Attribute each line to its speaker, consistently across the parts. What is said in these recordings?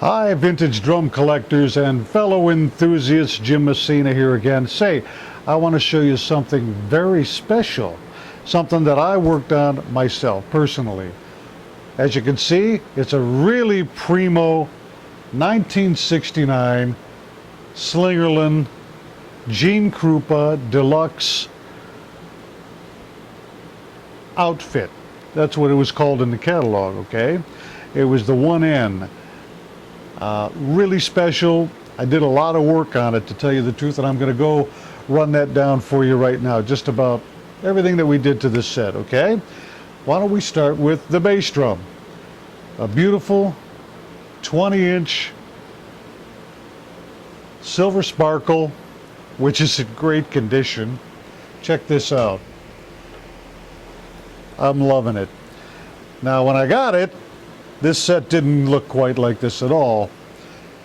Speaker 1: Hi, vintage drum collectors and fellow enthusiasts. Jim Messina here again. Say, I want to show you something very special, something that I worked on myself personally. As you can see, it's a really primo 1969 Slingerland Gene Krupa Deluxe outfit. That's what it was called in the catalog, okay? It was the 1N. Really special. I did a lot of work on it, to tell you the truth, and I'm going to go run that down for you right now, just about everything that we did to this set, okay? Why don't we start with the bass drum. A beautiful 20-inch silver sparkle, which is in great condition. Check this out. I'm loving it. Now, when I got it, this set didn't look quite like this at all.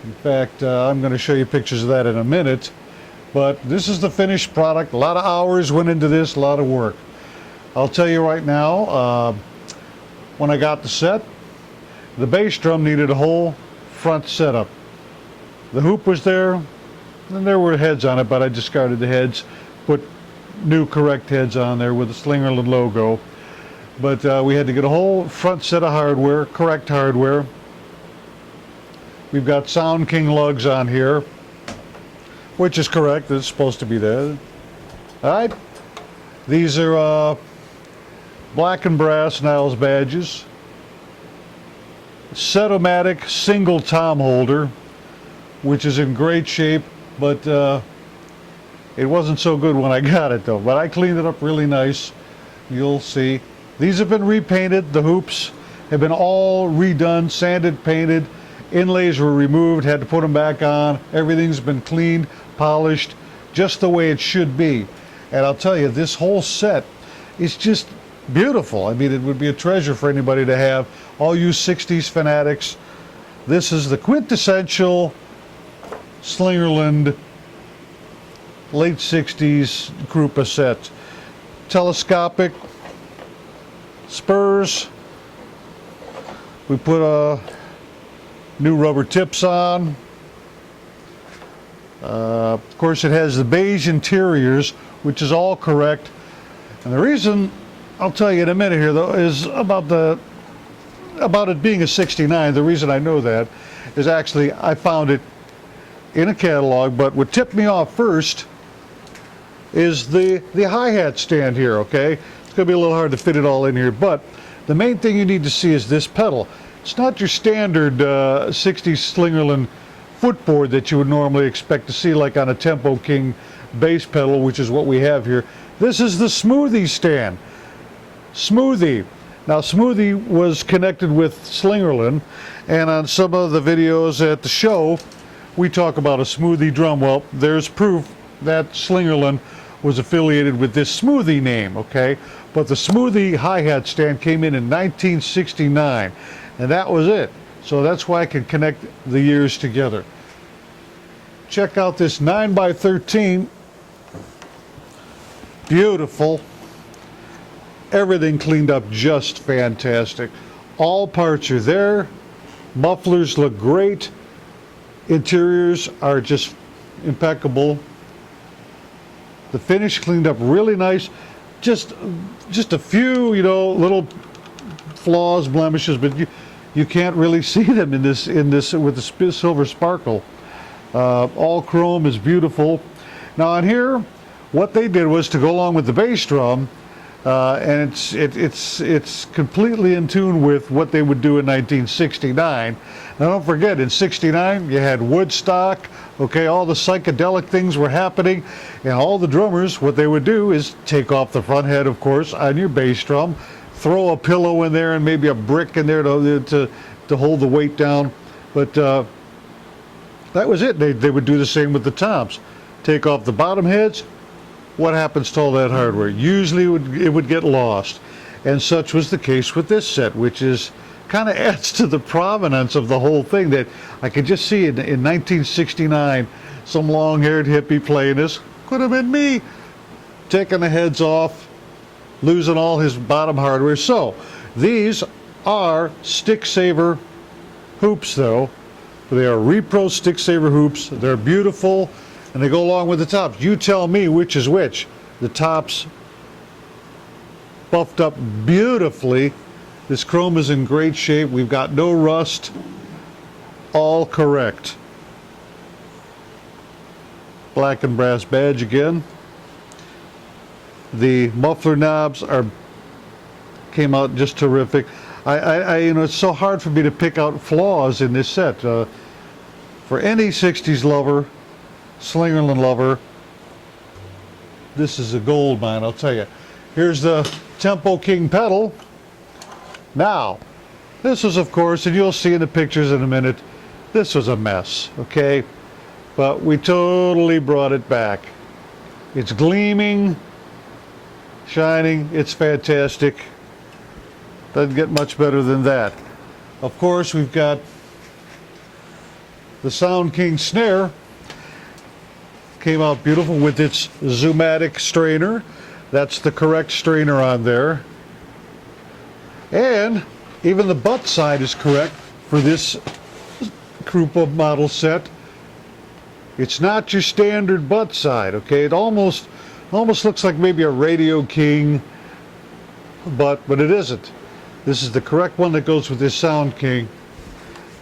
Speaker 1: In fact, I'm going to show you pictures of that in a minute. But this is the finished product. A lot of hours went into this, a lot of work. I'll tell you right now, when I got the set, the bass drum needed a whole front setup. The hoop was there, and there were heads on it, but I discarded the heads, put new correct heads on there with the Slingerland logo. But we had to get a whole front set of hardware, correct hardware. We've got Sound King lugs on here, which is correct. It's supposed to be there. All right. These are black and brass Niles badges. Set-o-matic single tom holder, which is in great shape, but it wasn't so good when I got it though. But I cleaned it up really nice. You'll see. These have been repainted. The hoops have been all redone, sanded, painted. Inlays were removed, had to put them back on. Everything's been cleaned, polished, just the way it should be. And I'll tell you, this whole set is just beautiful. I mean, it would be a treasure for anybody to have. All you 60s fanatics, this is the quintessential Slingerland late 60s Krupa set. Telescopic spurs. We put new rubber tips on. Of course, it has the beige interiors, which is all correct. And the reason, I'll tell you in a minute here though, is about it being a 69. The reason I know that is actually I found it in a catalog, but what tipped me off first is the hi-hat stand here, okay? It's going to be a little hard to fit it all in here, but the main thing you need to see is this pedal. It's not your standard 60s Slingerland footboard that you would normally expect to see like on a Tempo King bass pedal, which is what we have here. This is the Smoothie stand. Smoothie. Now, Smoothie was connected with Slingerland, and on some of the videos at the show, we talk about a Smoothie drum. Well, there's proof that Slingerland was affiliated with this Smoothie name, okay? But the Smoothie hi-hat stand came in 1969, and that was it. So that's why I can connect the years together. Check out this 9x13. Beautiful. Everything cleaned up just fantastic. All parts are there. Mufflers look great. Interiors are just impeccable. The finish cleaned up really nice. Just a few, you know, little flaws, blemishes, but you can't really see them in this with the silver sparkle. All chrome is beautiful. Now on here, what they did was to go along with the bass drum, and it's completely in tune with what they would do in 1969. Now don't forget, in 69 you had Woodstock, okay, all the psychedelic things were happening, and all the drummers, what they would do is take off the front head, of course, on your bass drum, throw a pillow in there and maybe a brick in there to hold the weight down. But that was it. They would do the same with the toms. Take off the bottom heads. What happens to all that hardware? Usually it would get lost. And such was the case with this set, which is kind of adds to the provenance of the whole thing, that I could just see in 1969 some long-haired hippie playing this. Could have been me, taking the heads off, losing all his bottom hardware. So these are stick saver hoops though, They are repro stick saver hoops. They're beautiful, and they go along with the tops. You tell me which is which. The tops buffed up beautifully. This chrome is in great shape. We've got no rust. All correct. Black and brass badge again. The muffler knobs came out just terrific. You know, it's so hard for me to pick out flaws in this set. For any 60s lover, Slingerland lover, this is a gold mine, I'll tell you. Here's the Tempo King pedal. Now, this was, of course, and you'll see in the pictures in a minute, this was a mess, okay? But we totally brought it back. It's gleaming, shining, it's fantastic. Doesn't get much better than that. Of course, we've got the Sound King snare. Came out beautiful with its Zoomatic strainer. That's the correct strainer on there. And even the butt side is correct for this Krupa model set. It's not your standard butt side, okay? It almost looks like maybe a Radio King, but it isn't. This is the correct one that goes with this Sound King.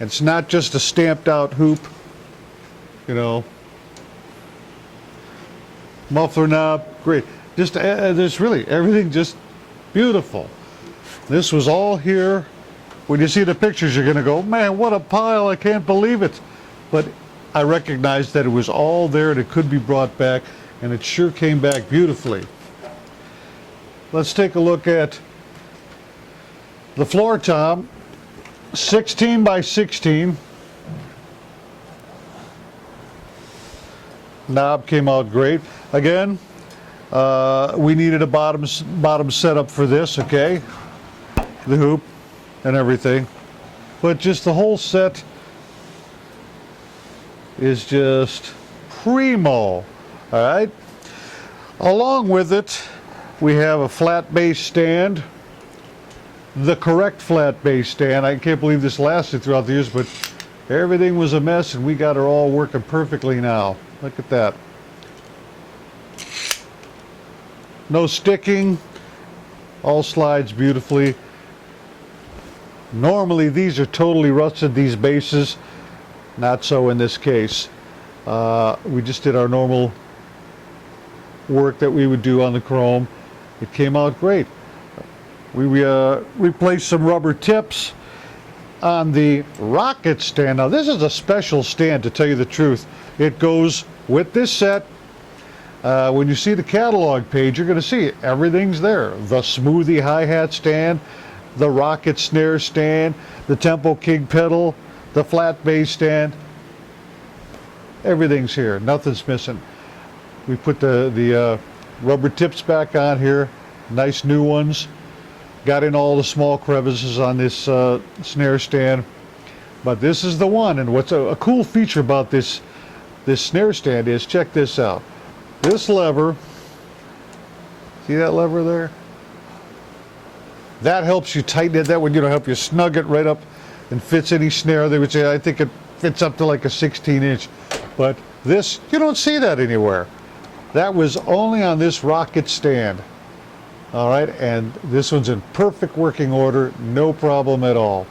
Speaker 1: It's not just a stamped out hoop, you know. Muffler knob, great. Just there's really everything just beautiful. This was all here. When you see the pictures, you're gonna go, man, what a pile, I can't believe it. But I recognized that it was all there and it could be brought back, and it sure came back beautifully. Let's take a look at the floor tom, 16 by 16. Knob came out great. Again, we needed a bottom setup for this, okay? The hoop and everything. But just the whole set is just primo, all right? Along with it, we have a flat base stand, the correct flat base stand. I can't believe this lasted throughout the years, but everything was a mess and we got her all working perfectly now. Look at that. No sticking, all slides beautifully. Normally these are totally rusted, these bases. Not so in this case. We just did our normal work that we would do on the chrome. It came out great. We replaced some rubber tips on the rocket stand. Now this is a special stand, to tell you the truth. It goes with this set. When you see the catalog page, you're going to see everything's there. The Smoothie hi-hat stand, the rocket snare stand, the Tempo King pedal, the flat bass stand. Everything's here. Nothing's missing. We put the rubber tips back on here. Nice new ones. Got in all the small crevices on this snare stand. But this is the one. And what's a cool feature about this snare stand is, check this out. This lever, see that lever there? That helps you tighten it. That would, help you snug it right up and fits any snare. They would say, I think it fits up to like a 16-inch. But this, you don't see that anywhere. That was only on this rocket stand. All right, and this one's in perfect working order, no problem at all.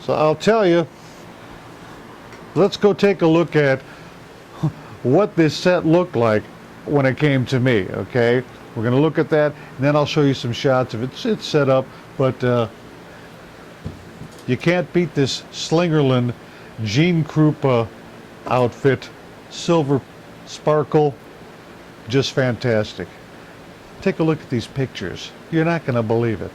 Speaker 1: So I'll tell you, let's go take a look at what this set looked like when it came to me, okay? We're going to look at that, and then I'll show you some shots of it. It's set up, but you can't beat this Slingerland Gene Krupa outfit. Silver sparkle, just fantastic. Take a look at these pictures. You're not going to believe it.